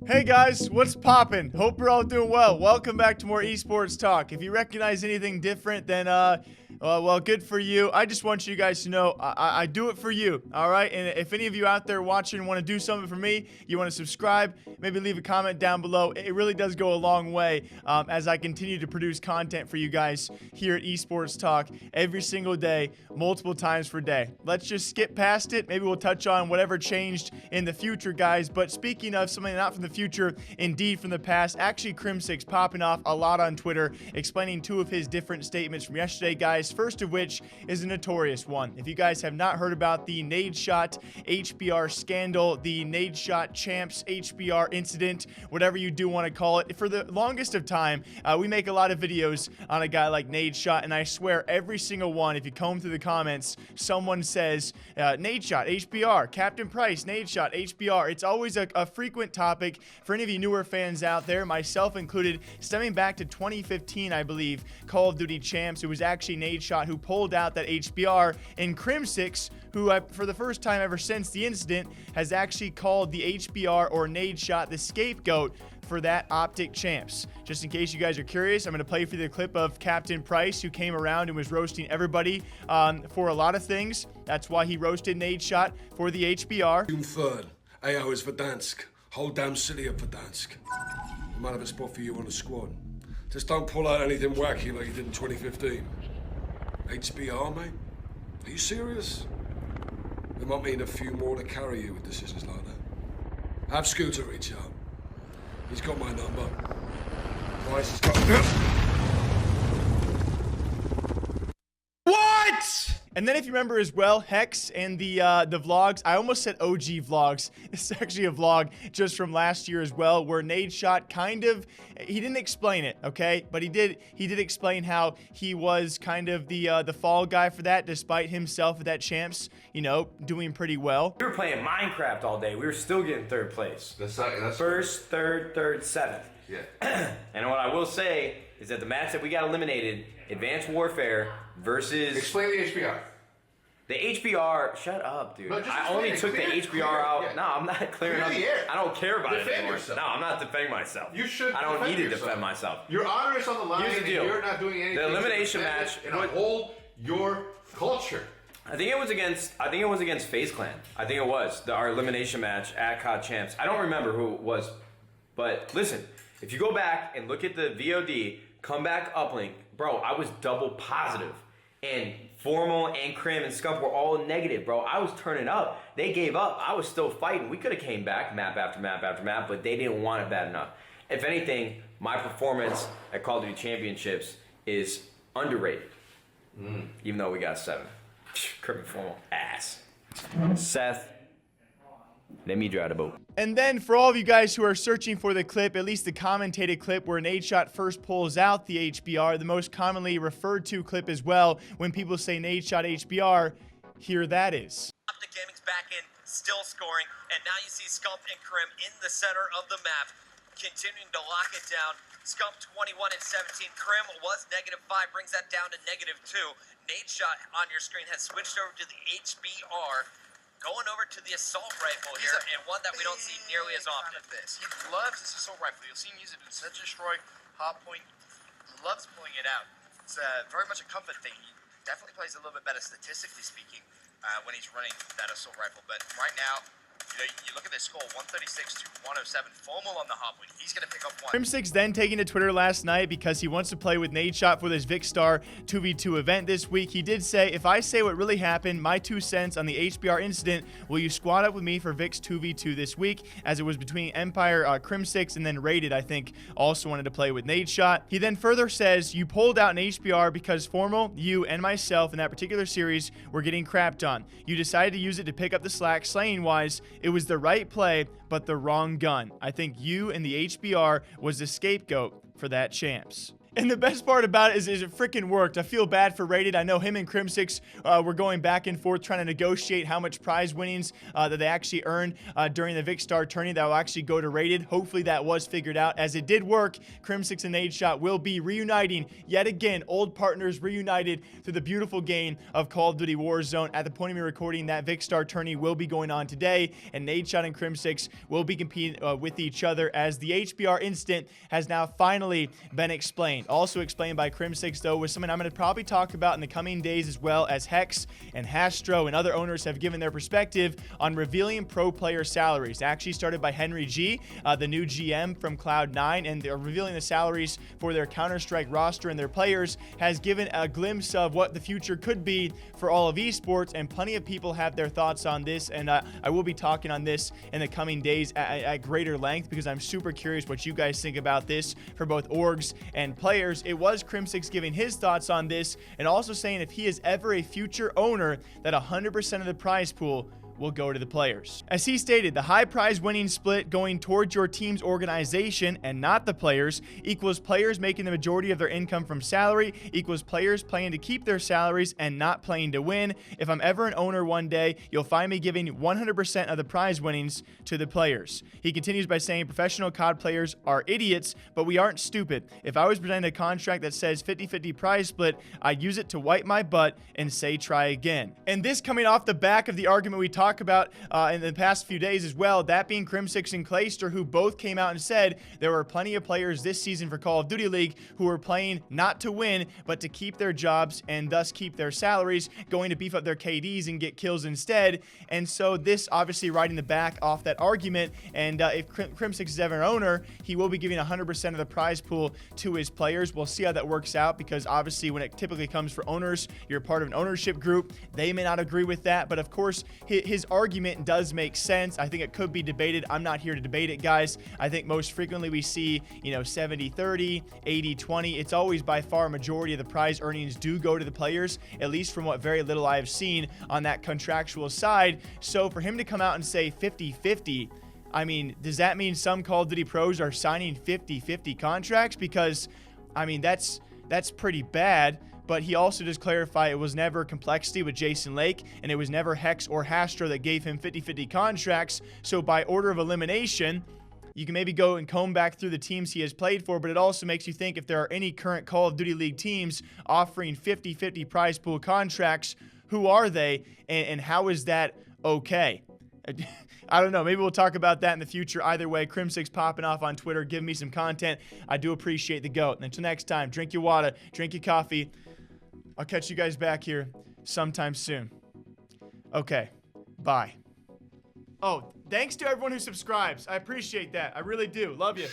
Hey guys, what's poppin'? Hope you're all doing well. Welcome back to more esports talk. If you recognize anything different, then well, good for you. I just want you guys to know I do it for you, all right? And if any of you out there watching want to do something for me, you want to subscribe, maybe leave a comment down below. It really does go a long way as I continue to produce content for you guys here at Esports Talk every single day, multiple times per day. Let's just skip past it. Maybe we'll touch on whatever changed in the future, guys. But speaking of something not from the future, indeed from the past, actually Crimsix popping off a lot on Twitter, explaining two of his different statements from yesterday, guys. First of which is a notorious one. If you guys have not heard about the Nadeshot HBR scandal, the Nadeshot Champs HBR incident, whatever you do want to call it, for the longest of time, we make a lot of videos on a guy like Nadeshot, and I swear every single one, if you comb through the comments, someone says, Nadeshot HBR, Captain Price, Nadeshot HBR. It's always a frequent topic for any of you newer fans out there, myself included, stemming back to 2015, I believe, Call of Duty Champs. It was actually Nadeshot who pulled out that HBR, and Crimsix, who for the first time ever since the incident, has actually called the HBR or Nadeshot the scapegoat for that Optic Champs. Just in case you guys are curious, I'm going to play for you the clip of Captain Price, who came around and was roasting everybody for a lot of things. That's why he roasted Nadeshot for the HBR. June 3rd, 8 hours for Dansk. Whole damn city up for Dansk. We might have a spot for you on the squad. Just don't pull out anything wacky like you did in 2015. HBR, mate? Are you serious? We might need a few more to carry you with decisions like that. Have Scooter reach out. He's got my number. Price has got... What? And then if you remember as well, Hex and the vlogs, I almost said OG vlogs. It's actually a vlog just from last year as well, where Nadeshot kind of, he didn't explain it, okay? But he did explain how he was kind of the fall guy for that, despite himself at that Champs, you know, doing pretty well. We were playing Minecraft all day. We were still getting third place. That's First, third, seventh. Yeah. And what I will say is that the match that we got eliminated, Advanced Warfare versus... Explain the HBR. The HBR, shut up, dude. No, I only took the HBR out. Yeah. No, I'm not clearing up. I don't care about it Defend anymore. yourself. No, I'm not defending myself. You should. I don't need to yourself. defend myself. Your honor is on the line, Here's the and deal. you're not doing anything. The elimination to defend match. it and uphold your culture. I think it was against FaZe Clan. I think it was our elimination match at CoD Champs. I don't remember who it was, but listen, if you go back and look at the VOD, come back uplink, bro, I was double positive, and Formal and Crim and Scump were all negative, bro. I was turning up. They gave up. I was still fighting. We could have came back map after map after map, but they didn't want it bad enough. If anything, my performance at Call of Duty Championships is underrated, even though we got 7. Crim and Formal, ass. Seth, let me drive the boat. And then for all of you guys who are searching for the clip, at least the commentated clip where Nadeshot first pulls out the HBR, the most commonly referred to clip as well, when people say Nadeshot HBR, here that is. Optic Gaming's back in, still scoring, and now you see Scump and Crim in the center of the map, continuing to lock it down. Scump 21 and 17. Crim was -5, brings that down to -2. Nadeshot on your screen has switched over to the HBR. Going over to the assault rifle here, and one that we don't see nearly as often. He loves this assault rifle. You'll see him use it in Search and Destroy, Hardpoint. Loves pulling it out. It's very much a comfort thing. He definitely plays a little bit better statistically speaking when he's running that assault rifle. But right now, you look at this score, 136 to 107. Formal on the Hardpoint. He's going to pick up one. Crimsix then taking to Twitter last night because he wants to play with Nadeshot for this Vicstar 2v2 event this week. He did say, if I say what really happened, my 2 cents on the HBR incident, will you squad up with me for Vix 2v2 this week? As it was between Empire, Crimsix, and then Rated, I think, also wanted to play with Nadeshot. He then further says, you pulled out an HBR because Formal, you, and myself in that particular series were getting crapped on. You decided to use it to pick up the slack slaying-wise. It was the right play, but the wrong gun. I think you and the HBR was the scapegoat for that Champs. And the best part about it is it freaking worked. I feel bad for Rated. I know him and Crimsix were going back and forth trying to negotiate how much prize winnings that they actually earned during the Vicstar tourney that will actually go to Rated. Hopefully that was figured out. As it did work, Crimsix and Nadeshot will be reuniting yet again. Old partners reunited through the beautiful game of Call of Duty Warzone. At the point of me recording, that Vicstar tourney will be going on today, and Nadeshot and Crimsix will be competing with each other as the HBR incident has now finally been explained. Also explained by Crimsix, though, was something I'm going to probably talk about in the coming days, as well as Hex and Hastro and other owners have given their perspective on revealing pro player salaries. Actually started by Henry G, the new GM from Cloud9, and they're revealing the salaries for their Counter-Strike roster and their players, has given a glimpse of what the future could be for all of esports, and plenty of people have their thoughts on this, and I will be talking on this in the coming days at greater length, because I'm super curious what you guys think about this for both orgs and players. It was Crimsix giving his thoughts on this, and also saying if he is ever a future owner, that 100% of the prize pool will go to the players. As he stated, the high prize winning split going towards your team's organization and not the players equals players making the majority of their income from salary equals players playing to keep their salaries and not playing to win. If I'm ever an owner one day, you'll find me giving 100% of the prize winnings to the players. He continues by saying professional COD players are idiots, but we aren't stupid. If I was presented a contract that says 50-50 prize split, I'd use it to wipe my butt and say try again. And this coming off the back of the argument we talked about in the past few days as well, that being Crimsix and Clayster, who both came out and said there were plenty of players this season for Call of Duty League who were playing not to win, but to keep their jobs and thus keep their salaries, going to beef up their KDs and get kills instead. And so this obviously riding the back off that argument, and if Crimsix is ever an owner, he will be giving 100% of the prize pool to his players. We'll see how that works out, because obviously when it typically comes for owners, you're part of an ownership group. They may not agree with that, but of course his argument does make sense. I think it could be debated. I'm not here to debate it, guys. I think most frequently we see, 70-30, 80-20. It's always by far a majority of the prize earnings do go to the players, at least from what very little I have seen on that contractual side. So for him to come out and say 50-50, I mean, does that mean some Call of Duty pros are signing 50-50 contracts? Because, I mean, that's pretty bad. But he also does clarify it was never Complexity with Jason Lake, and it was never Hex or Hastro that gave him 50-50 contracts. So by order of elimination, you can maybe go and comb back through the teams he has played for, but it also makes you think if there are any current Call of Duty League teams offering 50-50 prize pool contracts, who are they, and how is that okay? I don't know. Maybe we'll talk about that in the future. Either way, Crimsix popping off on Twitter, giving me some content. I do appreciate the GOAT. And until next time, drink your water, drink your coffee. I'll catch you guys back here sometime soon. Okay, bye. Oh, thanks to everyone who subscribes. I appreciate that. I really do. Love you.